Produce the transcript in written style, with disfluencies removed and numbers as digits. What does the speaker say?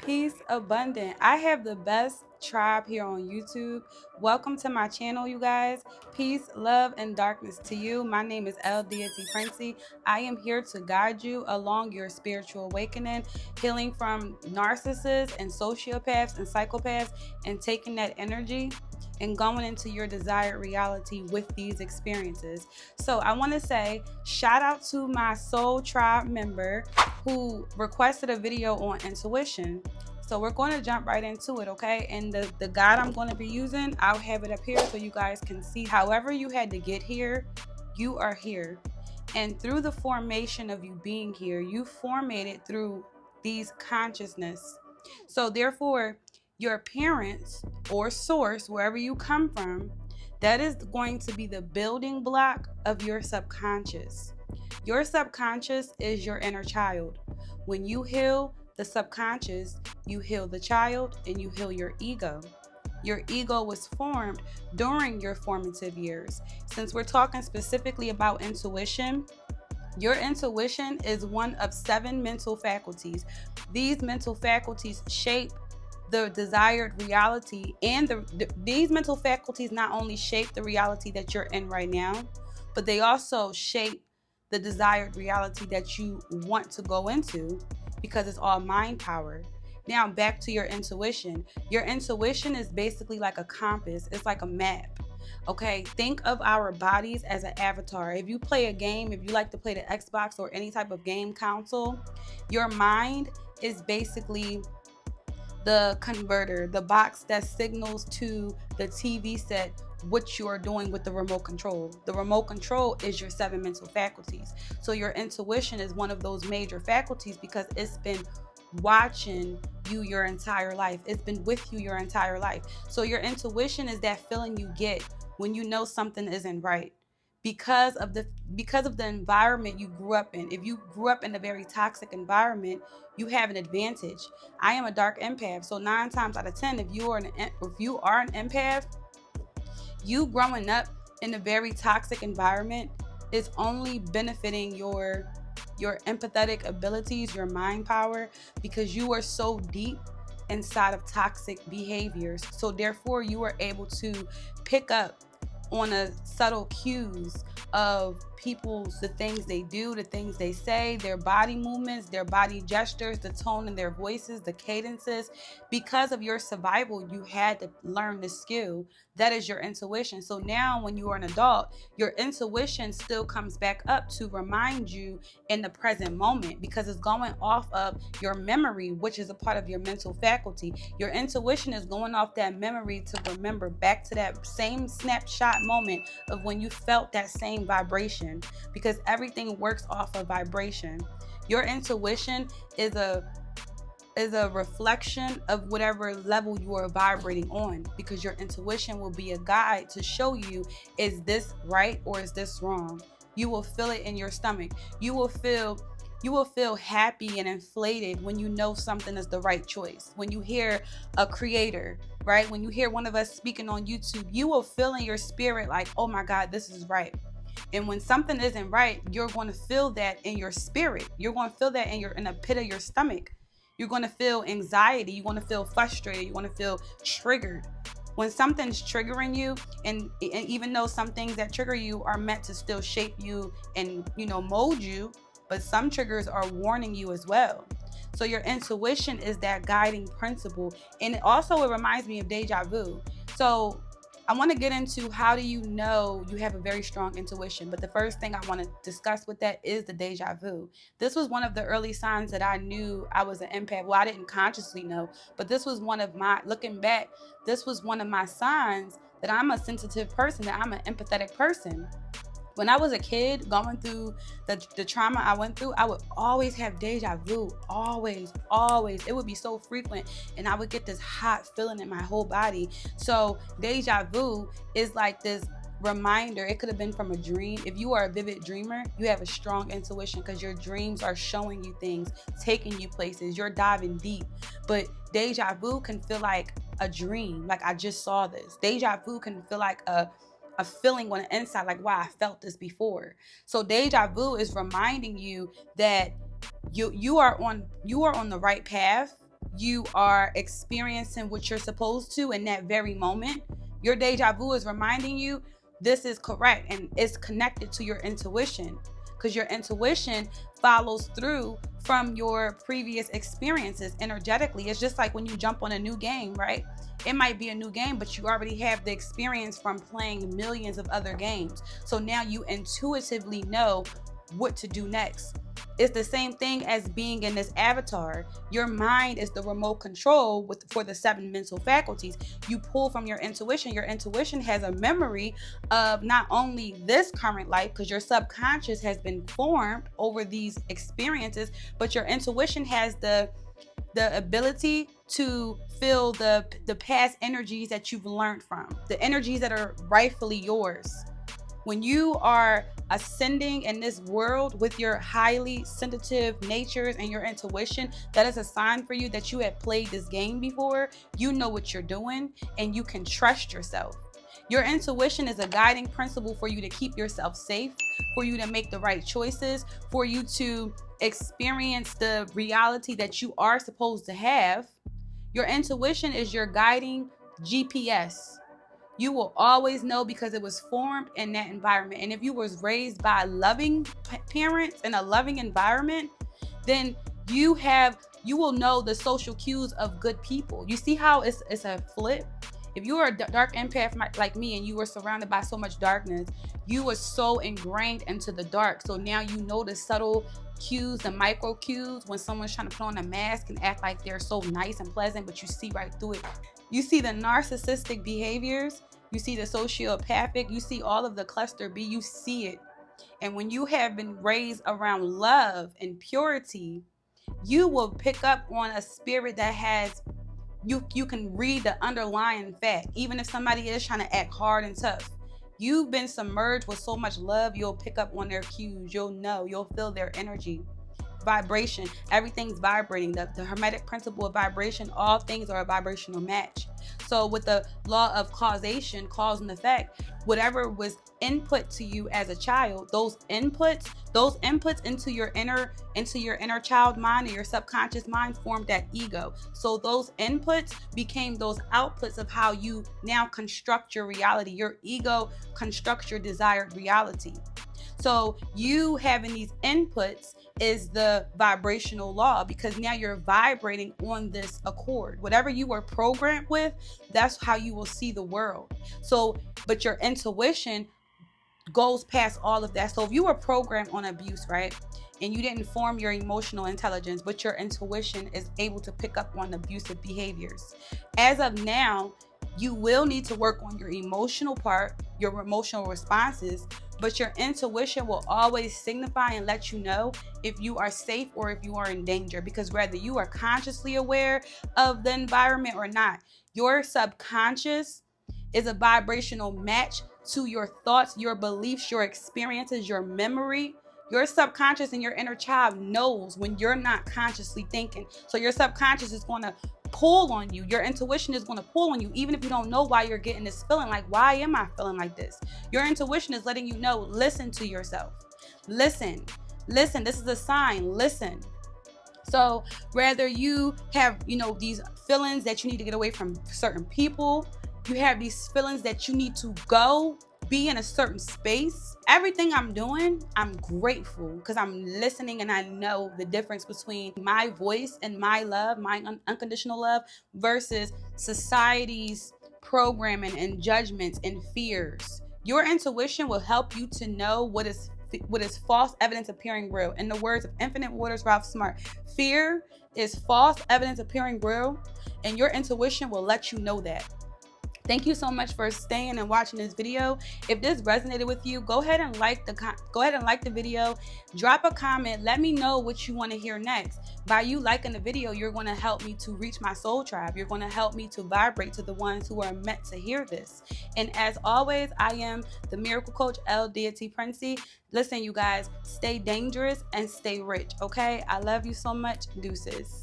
Peace abundant. I have the best tribe here on YouTube. Welcome to my channel, you guys. Peace, love, and darkness to you. My name is Deity Princey. I am here to guide you along your spiritual awakening, healing from narcissists and sociopaths and psychopaths, and taking that energy and going into your desired reality with these experiences. So I want to say shout out to my soul tribe member who requested a video on intuition. So we're going to jump right into it, okay? And the guide I'm going to be using, I'll have it up here so you guys can see. However you had to get here, you are here. And through the formation of you being here, you formatted through these consciousness. So therefore, your parents or source, wherever you come from, that is going to be the building block of your subconscious. Your subconscious is your inner child. When you heal the subconscious, you heal the child and you heal your ego. Your ego was formed during your formative years. Since we're talking specifically about intuition, your intuition is one of 7 mental faculties. These mental faculties shape the desired reality, and these mental faculties not only shape the reality that you're in right now, but they also shape the desired reality that you want to go into, because it's all mind power. Now back to your intuition. Your intuition is basically like a compass. It's like a map. Okay, think of our bodies as an avatar. If you play a game, if you like to play the Xbox or any type of game console, your mind is basically the converter, the box that signals to the TV set what you are doing with the remote control. The remote control is your 7 mental faculties. So your intuition is one of those major faculties because it's been watching you your entire life. It's been with you your entire life. So your intuition is that feeling you get when you know something isn't right, because of the environment you grew up in. If you grew up in a very toxic environment, you have an advantage. I am a dark empath, so 9 times out of 10, if you are an empath, you growing up in a very toxic environment is only benefiting your empathetic abilities, your mind power, because you are so deep inside of toxic behaviors. So therefore you are able to pick up on a subtle cues of people's, the things they do, the things they say, their body movements, their body gestures, the tone in their voices, the cadences. Because of your survival, you had to learn the skill. That is your intuition. So now when you are an adult, your intuition still comes back up to remind you in the present moment, because it's going off of your memory, which is a part of your mental faculty. Your intuition is going off that memory to remember back to that same snapshot moment of when you felt that same vibration, because everything works off of vibration. Your intuition is a reflection of whatever level you are vibrating on, because your intuition will be a guide to show you, is this right or is this wrong? You will feel it in your stomach. You will feel happy and inflated when you know something is the right choice. When you hear a creator, right? When you hear one of us speaking on YouTube, you will feel in your spirit like, oh my God, this is right. And when something isn't right, you're going to feel that in your spirit. You're going to feel that in the pit of your stomach. You're going to feel anxiety. You're going to feel frustrated. You're going to feel triggered. When something's triggering you, and even though some things that trigger you are meant to still shape you and, mold you, but some triggers are warning you as well. So your intuition is that guiding principle. And it reminds me of deja vu. So I want to get into, how do you know you have a very strong intuition? But the first thing I want to discuss with that is the deja vu. This was one of the early signs that I knew I was an empath. Well, I didn't consciously know, but this was looking back, this was one of my signs that I'm a sensitive person, that I'm an empathetic person. When I was a kid going through the trauma I went through, I would always have deja vu. Always. It would be so frequent, and I would get this hot feeling in my whole body. So deja vu is like this reminder. It could have been from a dream. If you are a vivid dreamer, you have a strong intuition, because your dreams are showing you things, taking you places. You're diving deep. But deja vu can feel like a dream. Like, I just saw this. Deja vu can feel like a feeling on the inside, like, wow, I felt this before. So deja vu is reminding you that you are on the right path. you are experiencing what you're supposed to in that very moment. Your deja vu is reminding you this is correct, and it's connected to your intuition, because your intuition follows through from your previous experiences energetically. It's just like when you jump on a new game, right? It might be a new game, but you already have the experience from playing millions of other games. So now you intuitively know what to do next. It's the same thing as being in this avatar. Your mind is the remote control for the 7 mental faculties. You pull from your intuition. Your intuition has a memory of not only this current life, because your subconscious has been formed over these experiences, but your intuition has the ability to feel the past energies that you've learned from, the energies that are rightfully yours. When you are ascending in this world with your highly sensitive natures and your intuition, that is a sign for you that you have played this game before. You know what you're doing, and you can trust yourself. Your intuition is a guiding principle for you to keep yourself safe, for you to make the right choices, for you to experience the reality that you are supposed to have. Your intuition is your guiding GPS. You will always know because it was formed in that environment. And if you was raised by loving parents in a loving environment, then you will know the social cues of good people. You see how it's a flip? If you are a dark empath like me and you were surrounded by so much darkness, you were so ingrained into the dark. So now you know the subtle cues, the micro cues, when someone's trying to put on a mask and act like they're so nice and pleasant, but you see right through it. You see the narcissistic behaviors, you see the sociopathic, you see all of the cluster B, you see it. And when you have been raised around love and purity, you will pick up on a spirit that has, you can read the underlying fact. Even if somebody is trying to act hard and tough, you've been submerged with so much love, you'll pick up on their cues. You'll know, you'll feel their energy. Vibration, everything's vibrating. The hermetic principle of vibration, all things are a vibrational match. So with the law of causation, cause and effect, whatever was input to you as a child, those inputs into your inner child mind or your subconscious mind formed that ego. So those inputs became those outputs of how you now construct your reality. Your ego constructs your desired reality. So you having these inputs is the vibrational law, because now you're vibrating on this accord. Whatever you were programmed with, that's how you will see the world. So, but your intuition goes past all of that. So if you were programmed on abuse, right, and you didn't form your emotional intelligence, but your intuition is able to pick up on abusive behaviors, as of now, you will need to work on your emotional part, your emotional responses, but your intuition will always signify and let you know if you are safe or if you are in danger, because whether you are consciously aware of the environment or not, your subconscious is a vibrational match to your thoughts, your beliefs, your experiences, your memory. Your subconscious and your inner child knows when you're not consciously thinking. So your subconscious is going to pull on you. Your intuition is going to pull on you, even if you don't know why you're getting this feeling. Like, why am I feeling like this? Your intuition is letting you know, listen to yourself. Listen. This is a sign. Listen. So whether you have, these feelings that you need to get away from certain people, you have these feelings that you need to go be in a certain space. Everything I'm doing, I'm grateful, because I'm listening and I know the difference between my voice and my love, my unconditional love, versus society's programming and judgments and fears. Your intuition will help you to know what is false evidence appearing real. In the words of Infinite Waters, Ralph Smart, fear is false evidence appearing real, and your intuition will let you know that. Thank you so much for staying and watching this video. If this resonated with you, go ahead and like the video. Drop a comment. Let me know what you want to hear next. By you liking the video, you're going to help me to reach my soul tribe. You're going to help me to vibrate to the ones who are meant to hear this. And as always, I am the miracle coach, Deity Princey. Listen, you guys, stay dangerous and stay rich, okay? I love you so much. Deuces.